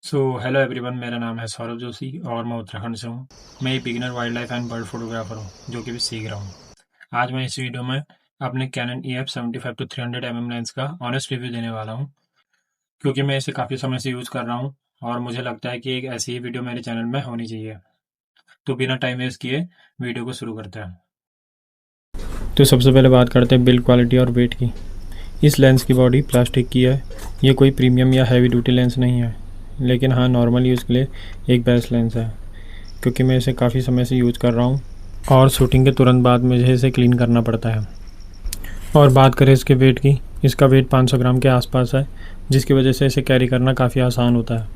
Hello everyone, मेरा नाम है सौरभ जोशी और मैं उत्तराखंड से हूँ। मैं एक beginner wild life and bird photographer हूँ जो कि भी सीख रहा हूँ। आज मैं इस वीडियो में अपने कैनन EF 75-300 mm लेंस का ऑनेस्ट रिव्यू देने वाला हूँ, क्योंकि मैं इसे काफ़ी समय से यूज़ कर रहा हूँ और मुझे लगता है कि एक ऐसी ही वीडियो मेरे चैनल में होनी चाहिए। तो बिना टाइम वेस्ट किए वीडियो को शुरू करते हैं। तो सबसे पहले बात करते हैं बिल्ड क्वालिटी और वेट की। इस लेंस की बॉडी प्लास्टिक की है। ये कोई प्रीमियम या हैवी ड्यूटी लेंस नहीं है, लेकिन हाँ, नॉर्मल यूज़ के लिए एक बेस्ट लेंस है, क्योंकि मैं इसे काफ़ी समय से यूज़ कर रहा हूँ और शूटिंग के तुरंत बाद मुझे इसे क्लीन करना पड़ता है। और बात करें इसके वेट की, इसका वेट 500 ग्राम के आसपास है, जिसकी वजह से इसे कैरी करना काफ़ी आसान होता है।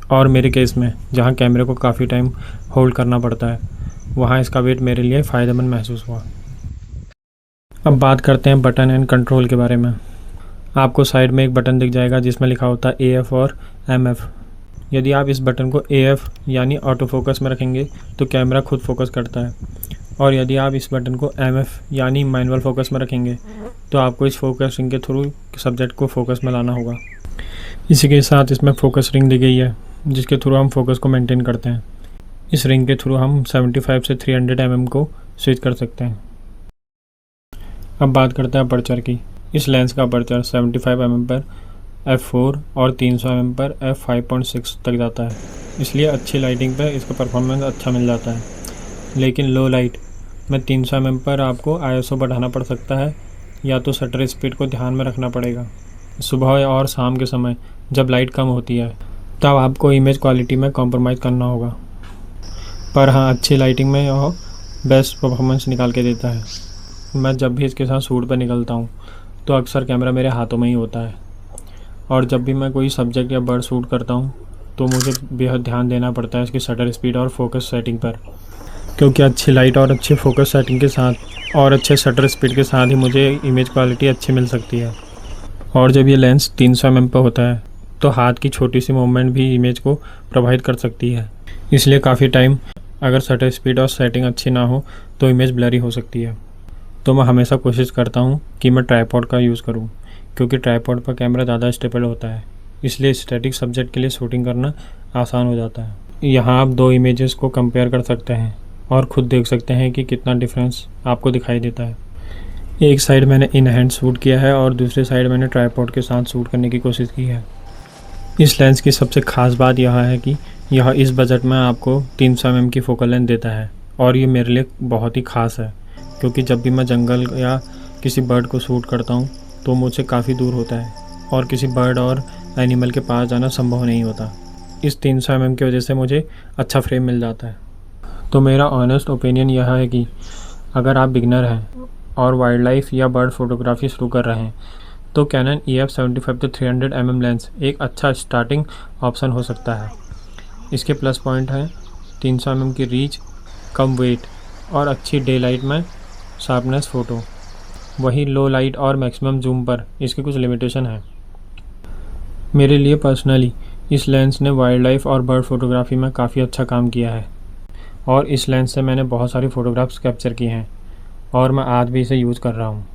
और मेरे केस में जहाँ कैमरे को काफ़ी टाइम होल्ड करना पड़ता है, वहाँ इसका वेट मेरे लिए फ़ायदेमंद महसूस हुआ। अब बात करते हैं बटन एंड कंट्रोल के बारे में। आपको साइड में एक बटन दिख जाएगा जिसमें लिखा होता है AF और MF। यदि आप इस बटन को AF यानी ऑटो फोकस में रखेंगे तो कैमरा खुद फोकस करता है, और यदि आप इस बटन को MF यानी मैनुअल फोकस में रखेंगे तो आपको इस फोकसिंग के थ्रू सब्जेक्ट को फोकस में लाना होगा। इसी के साथ इसमें फोकस रिंग दी गई है, जिसके थ्रू हम फोकस को मेंटेन करते हैं। इस रिंग के थ्रू हम 75 से 300 mm को स्विच कर सकते हैं। अब बात करते हैं अपर्चर की। इस लेंस का अपर्चर 75 mm पर f4 और 300 mm पर f5.6 तक जाता है, इसलिए अच्छी लाइटिंग पर इसका परफॉर्मेंस अच्छा मिल जाता है। लेकिन लो लाइट में 300 mm पर आपको ISO बढ़ाना पड़ सकता है, या तो शटर स्पीड को ध्यान में रखना पड़ेगा। सुबह और शाम के समय जब लाइट कम होती है तब आपको इमेज क्वालिटी में कॉम्प्रोमाइज़ करना होगा, पर हाँ, अच्छी लाइटिंग में यह बेस्ट परफॉर्मेंस निकाल के देता है। मैं जब भी इसके साथ शूट पर निकलता हूँ तो अक्सर कैमरा मेरे हाथों में ही होता है, और जब भी मैं कोई सब्जेक्ट या बर्ड शूट करता हूँ तो मुझे बेहद ध्यान देना पड़ता है इसकी शटर स्पीड और फोकस सेटिंग पर, क्योंकि अच्छी लाइट और अच्छी फोकस सेटिंग के साथ और अच्छे शटर स्पीड के साथ ही मुझे इमेज क्वालिटी अच्छी मिल सकती है। और जब ये लेंस 300 mm पर होता है तो हाथ की छोटी सी मूवमेंट भी इमेज को प्रभावित कर सकती है, इसलिए काफ़ी टाइम अगर शटर स्पीड और सेटिंग अच्छी ना हो तो इमेज ब्लरी हो सकती है। तो मैं हमेशा कोशिश करता हूँ कि मैं ट्राइपॉड का यूज़ करूँ, क्योंकि ट्राइपॉड पर कैमरा ज़्यादा स्टेबल होता है, इसलिए स्टैटिक सब्जेक्ट के लिए शूटिंग करना आसान हो जाता है। यहाँ आप दो इमेजेस को कंपेयर कर सकते हैं और ख़ुद देख सकते हैं कि कितना डिफरेंस आपको दिखाई देता है। एक साइड मैंने इन हैंड शूट किया है और दूसरी साइड मैंने ट्राइपॉड के साथ शूट करने की कोशिश की है। इस लेंस की सबसे ख़ास बात यह है कि यह इस बजट में आपको 300 mm की फोकल लेंथ देता है, और ये मेरे लिए बहुत ही ख़ास है, क्योंकि जब भी मैं जंगल या किसी बर्ड को शूट करता हूँ तो मुझसे काफ़ी दूर होता है और किसी बर्ड और एनिमल के पास जाना संभव नहीं होता। इस 300 mm की वजह से मुझे अच्छा फ्रेम मिल जाता है। तो मेरा ऑनेस्ट ओपिनियन यह है कि अगर आप बिगनर हैं और वाइल्ड लाइफ या बर्ड फोटोग्राफी शुरू कर रहे हैं तो कैनन EF 75-300 mm लेंस एक अच्छा स्टार्टिंग ऑप्शन हो सकता है। इसके प्लस पॉइंट हैं 300 mm की रीच, कम वेट और अच्छी डे लाइट में शार्पनेस फ़ोटो। वहीं लो लाइट और मैक्सिमम जूम पर इसकी कुछ लिमिटेशन है। मेरे लिए पर्सनली इस लेंस ने वाइल्ड लाइफ और बर्ड फोटोग्राफी में काफ़ी अच्छा काम किया है, और इस लेंस से मैंने बहुत सारी फ़ोटोग्राफ्स कैप्चर की हैं और मैं आज भी इसे यूज़ कर रहा हूँ।